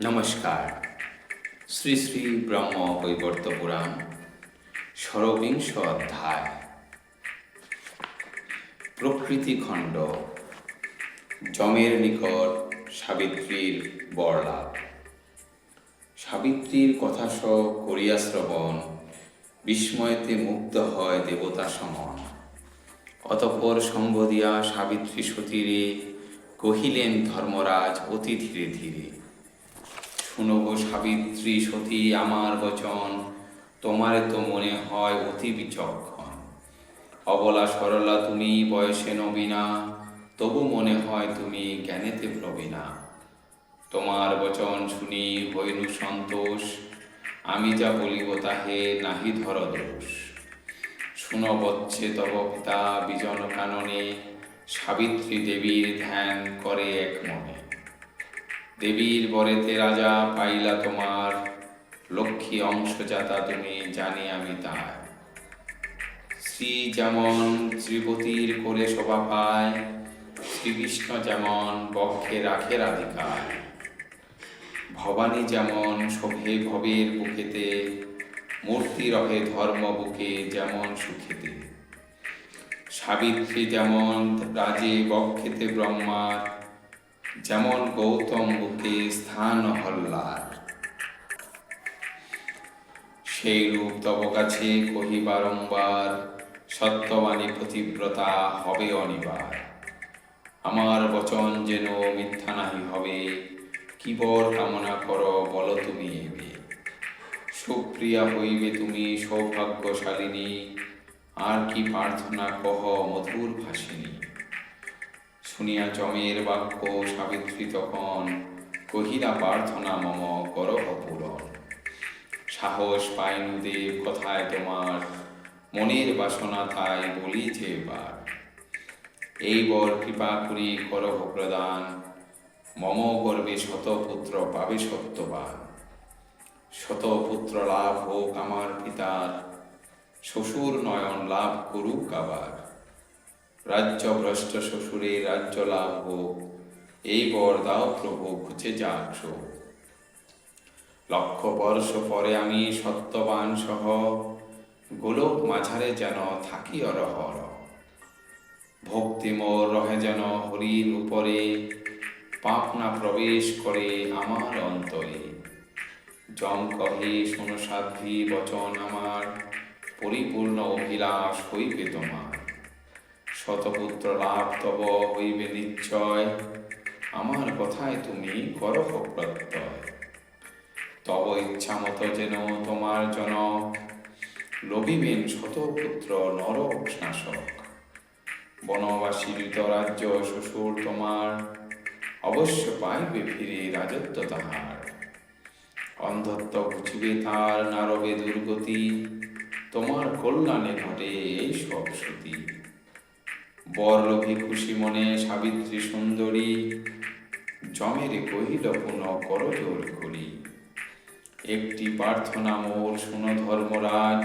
নমস্কার। শ্রী শ্রী ব্রহ্ম বৈবর্ত পুরাণ ষড়বিংশ অধ্যায় প্রকৃতি খণ্ড। যমের নিকট সাবিত্রীর বরলাভ। সাবিত্রীর কথা সব করিয়া শ্রবণ, বিস্ময়তে মুগ্ধ হয় দেবতা সমন। অতঃপর সঙ্গ দিয়া সাবিত্রী সতীরে কহিলেন ধর্মরাজ অতি ধীরে ধীরে, শুনো গো সাবিত্রী সতী আমার বচন, তোমারে তো মনে হয় অতি বিচক্ষণ। অবলা সরলা তুমি বয়সে নবীনা, তবু মনে হয় তুমি জ্ঞানেতে প্রবীণা। তোমার বচন শুনি হইনু সন্তোষ, আমি যা বলিব তাহে নাহি ধর দোষ। শুনো বচ্ছে তব পিতা বিজন কাননে, সাবিত্রী দেবীর ধ্যান করে এক মনে। দেবীর বরেতে রাজা পাইলা তোমার, লক্ষ্মী অংশজাতা তুমি জানি আমি তার। শ্রী যেমন শ্রীপতির করে শোভা পায়, শ্রীকৃষ্ণ যেমন বক্ষে রাখে রাধিকার। ভবানী যেমন শোভে ভবের বুকেতে, মূর্তি রহে ধর্ম বুকে যেমন সুখেতে। সাবিত্রী যেমন রাজে বক্ষেতে ব্রহ্মার, যেমন গৌতম বুকে স্থান হল্লার। সেই রূপ তব কাছে কহি বারংবার, সত্যবাণী পতিব্রতা হবে অনিবার। আমার বচন যেন মিথ্যা নাহি হবে, কি বর কামনা কর বল তুমি এবে। সুপ্রিয়া হইবে তুমি সৌভাগ্যশালিনী, আর কি প্রার্থনা কহ মধুর ভাসিনী। শুনিয়া যমের বাক্য সাবিত্রী তখন, কহিলা প্রার্থনা মম করহ পূরণ। সাহস পাইনু দেব কথায় তোমার, মনের বাসনা তাই বলি যে এবার। এই বর কৃপা করি করহ প্রদান, মম গর্বে শতপুত্র পাবে সত্যবান। শতপুত্র লাভ হোক আমার পিতার, শ্বশুর নয়ন লাভ করুক আবার। রাজ্যভ্রষ্ট শ্বশুরে রাজ্য লাভ হোক, এই বর দাও প্রভু ঘুচে যাক শোক। লক্ষ বর্ষ পরে আমি সত্যবান সহ, গোলক মাঝারে যেন থাকি অরহর। ভক্তি মোর রহে যেন হরির উপরে, পাপ না প্রবেশ করে আমার অন্তরে। যম কহে শোনো সাধ্বী বচন আমার, পরিপূর্ণ অভিলাষ হইবে তোমার। শতপুত্র লাভ তব হইবে নিশ্চয়, আমার কথায় তুমি করহ প্রত্যয়। তব ইচ্ছা মতো যেন তোমার জনক, লভিবেন শতপুত্র নরক নাশক। বনবাসী রাজ্য শ্বশুর তোমার, অবশ্য পাইবে ফিরে রাজত্ব তাহার। অন্ধত্ব ঘুচিবে তার নারবে দুর্গতি, তোমার কল্যাণে ঘটে এই সব শ্রুতি। বর লোভী খুশি মনে সাবিত্রী সুন্দরী, যমের কহিল পুনঃ কর জোর করি। একটি প্রার্থনা মোর শুন ধর্মরাজ,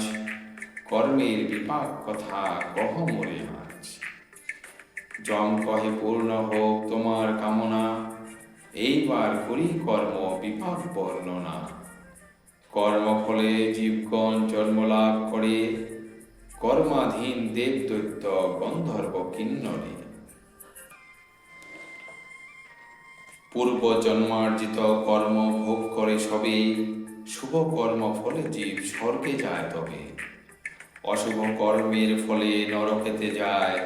কর্মের বিপাক কথা কহ মোরে আজ। যম কহে পূর্ণ হোক তোমার কামনা, এইবার করি কর্ম বিপাক বর্ণনা। কর্মফলে জীবগণ জন্ম লাভ করে, কর্মাধীন দেব দৈত্য গন্ধর্ব কিন্নরে। পূর্ব জন্মার্জিত কর্ম ভোগ করে সবে, শুভ কর্ম ফলে জীব স্বর্গে যায় তবে। অশুভ কর্মের ফলে নরকেতে যায়,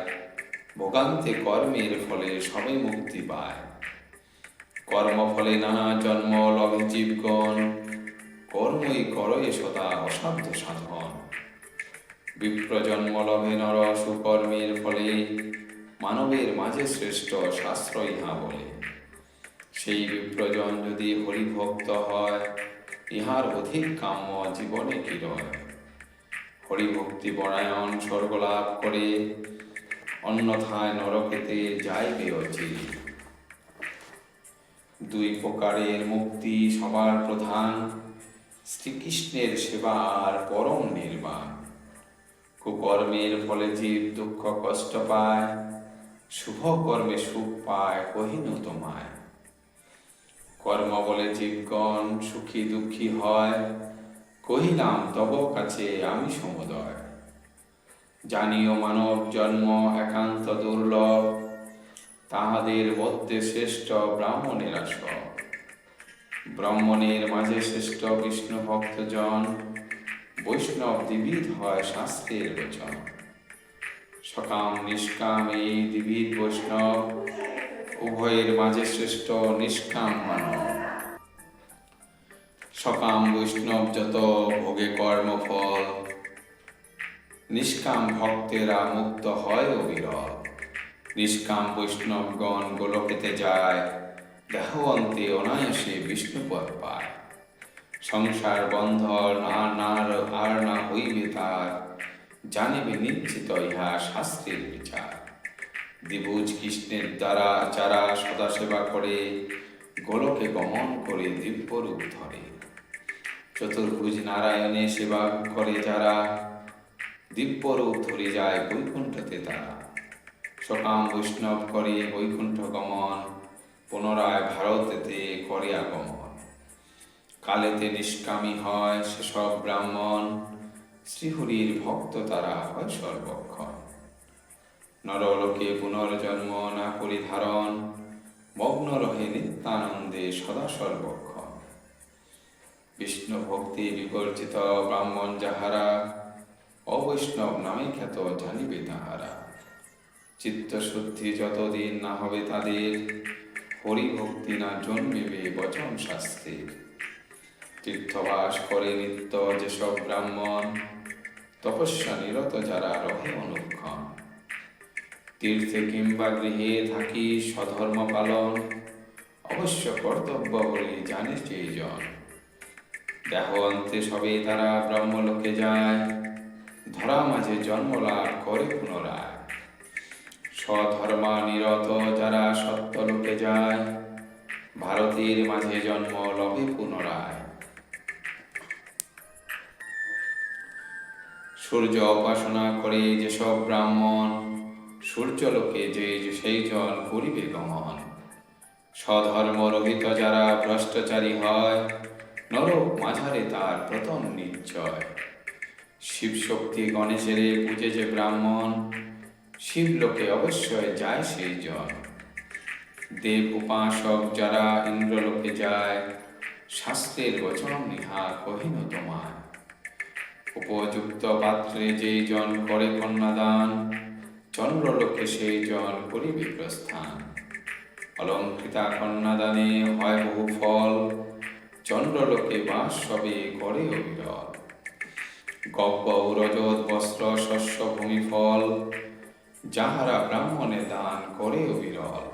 ভোগান্তে কর্মের ফলে সবে মুক্তি পায়। কর্মফলে নানা জন্ম লভে জীবগণ, কর্মই করয়ে সদা অসাধ্য সাধন। বিপ্র জন্ম লভে নর সুকর্মের ফলে, মানবের মাঝে শ্রেষ্ঠ শাস্ত্র ইহা বলে। সেই বিপ্রজন যদি হরিভক্ত হয়, ইহার অধিক কাম্য জীবনে কি রয়। হরিভক্তি পরায়ণ স্বর্গ লাভ করে, অন্যথায় নরকেতে যাইবে অচিরে। দুই প্রকারের মুক্তি সবার প্রধান, শ্রীকৃষ্ণের সেবা আর পরম নির্বাণ। কুকর্মের ফলে জীব দুঃখ কষ্ট পায়, শুভ কর্মে সুখ পায় কহিনু তোমায়। কর্ম বলে জীবগণ সুখী দুঃখী হয়, কহিলাম তব কাছে আমি সমুদয়। জানিও মানব জন্ম একান্ত দুর্লভ, তাহাদের মধ্যে শ্রেষ্ঠ ব্রাহ্মণেরা সব। ব্রাহ্মণের মাঝে শ্রেষ্ঠ বিষ্ণু ভক্তজন, বৈষ্ণব দ্বিবিধ হয় শাস্ত্রের বচন। সকাম নিষ্কাম এই দ্বিবিধ বৈষ্ণব, উভয়ের মাঝে শ্রেষ্ঠ নিষ্কাম মানব। সকাম বৈষ্ণব যত ভোগে কর্মফল, নিষ্কাম ভক্তেরা মুক্ত হয় অবিরল। নিষ্কাম বৈষ্ণবগণ গোলকেতে যায়, দেহ অন্তে অনায়াসে বিষ্ণুপদ পায়। সংসার বন্ধন আর না হইবে তার, জানিবে নিশ্চিত ইহা শাস্ত্রের বিচার। দ্বিভুজ কৃষ্ণের দ্বারা যারা সদা সেবা করে, গোলকে গমন করে দিব্যরূপ ধরে। চতুর্ভুজ নারায়ণে সেবা করে যারা, দিব্যরূপ ধরে যায় বৈকুণ্ঠতে তারা। সকাম বৈষ্ণব করে বৈকুণ্ঠ গমন, পুনরায় ভারতেতে করে আগমন। কালেতে নিষ্কামী হয় সেসব ব্রাহ্মণ, শ্রীহরির ভক্ত তারা হয় সর্বক্ষণ। নরলোকে পুনর্জন্ম না করি ধারণ, মগ্ন রহে নিত্যানন্দে সদা সর্বক্ষণ। বিষ্ণু ভক্তি বিবর্জিত ব্রাহ্মণ যাহারা, অবৈষ্ণব নামে খ্যাত জানিবে তাহারা। চিত্তশুদ্ধি যতদিন না হবে তাদের, হরিভক্তি না জন্মিবে বচন শাস্ত্রের। তীর্থবাস করে নিত্য যেসব ব্রাহ্মণ, তপস্যা নিরত যারা রহে অনুক্ষণ। তীর্থে কিংবা গৃহে থাকি স্বধর্ম পালন, অবশ্য কর্তব্য বলি জানে যে জন। দেহ অন্তে সবে তারা ব্রহ্মলোকে যায়, ধরা মাঝে জন্মলাভ করে পুনরায়। স্বধর্মা নিরত যারা সত্যলোকে যায়, ভারতের মাঝে জন্ম লভে পুনরায়। সূর্য উপাসনা করে যেসব ব্রাহ্মণ, সূর্যলোকে যে সেই জন করিবে গমন। স্বধর্ম রহিত যারা ভ্রষ্টচারী হয়, নরক মাঝারে তার প্রথম নিশ্চয়। শিবশক্তি গণেশের পূজে যে ব্রাহ্মণ, শিবলোকে অবশ্যই যায় সেই জন। দেব উপাসক যারা ইন্দ্রলোকে যায়, শাস্ত্রের বচন ইহা কহিন তোমায়। উপযুক্ত পাত্রে যেই জন করে কন্যাদান, চন্দ্রলোকে সেই জন করিবে প্রস্থান। অলঙ্কৃতা কন্যাদানে হয় বহু ফল, চন্দ্রলোকে বাস সবে করে অবিরল। গব্য রজত বস্ত্র শস্য ভূমি ফল, যাহারা ব্রাহ্মণে দান করে অবিরল।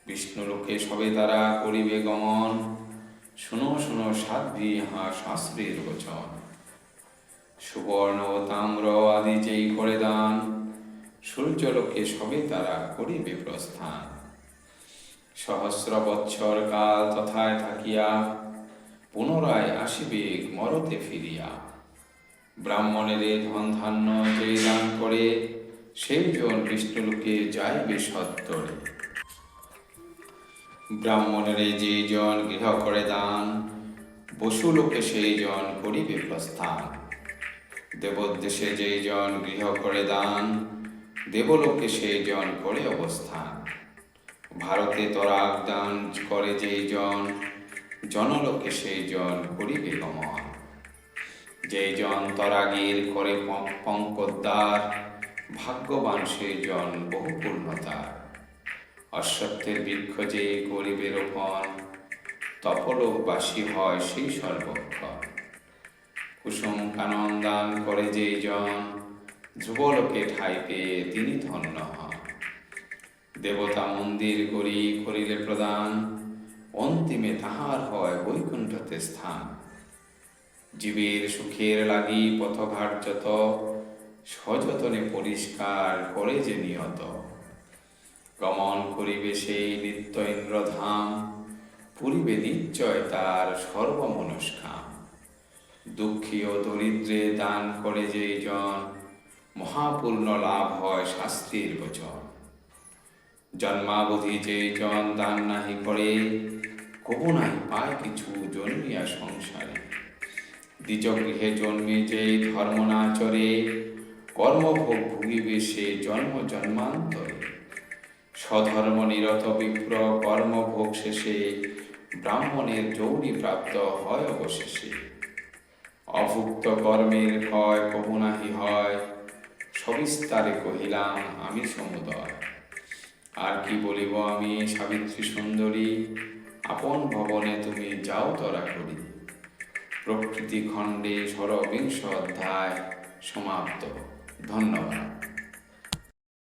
বিষ্ণুলোকে সবে তারা করিবে গমন, শুনো শুনো সাধ্বী ইহা শাস্ত্রের বচন। সুবর্ণ তাম্র আদি যেই করে দান, সূর্যলোকে সবে তারা করিবে প্রস্থান। সহস্র বৎসর কাল তথায় থাকিয়া, পুনরায় আসিবে মরতে ফিরিয়া। ব্রাহ্মণের ধন ধান্য যেই দান করে, সেই জন বিষ্ণুলোকে যাইবে সত্তরে। ব্রাহ্মণের যেই জন গৃহ করে দান, বসুলোকে সেই জন করিবে প্রস্থান। দেবোদ্দেশে যেই জন গৃহ করে দান, দেবলোকে সেই জন করে অবস্থান। ভারতে তরাগ দান করে যেই জন, জনলোকে সেই জন করিবে গমন। যেই জন তরাগের করে পঙ্কোদ্ধার, ভাগ্যবান সেই জন বহু পূর্ণতার। অশ্বত্থের বৃক্ষ যে করিবে রোপণ, তপলোকবাসী হয় সেই সর্বক্ষণ। কুসুম কানন দান করে যেই জন, ধ্রুবলোকে ঠাঁই পেয়ে তিনি ধন্য হন। দেবতা মন্দির করিলে প্রদান, অন্তিমে তাহার হয় বৈকুণ্ঠতে স্থান। জীবের সুখের লাগি পথঘাট যত, সযতনে পরিষ্কার করে যে নিয়ত। গমন করিবে সেই নিত্য ইন্দ্রধাম, পুরিবে নিশ্চয় তার সর্বমনস্কাম। দুঃখী ও দরিদ্রে দান করে যেই জন, মহাপূর্ণ লাভ হয় শাস্ত্রের বচন। জন্মাবধি যেই জন দান নাহি করে, কবু নাই পায় কিছু জন্মিয়া সংসারে। দ্বিজ গৃহে জন্মে যে ধর্ম না চরে, কর্মভোগ ভুগিবে সে জন্ম জন্মান্তরে। স্বধর্ম নিরত বিপ্র কর্মভোগ শেষে, ব্রাহ্মণের যৌনি প্রাপ্ত হয় অবশেষে। অভুক্ত কর্মের হয় কবু নাহি হয়, সবিস্তারে কহিলাম আমি সমুদয়। আর কি বলিব আমি সাবিত্রী সুন্দরী, আপন ভবনে তুমি যাও তরা করি। প্রকৃতি খণ্ডে ষড়বিংশ অধ্যায় সমাপ্ত। ধন্যবাদ।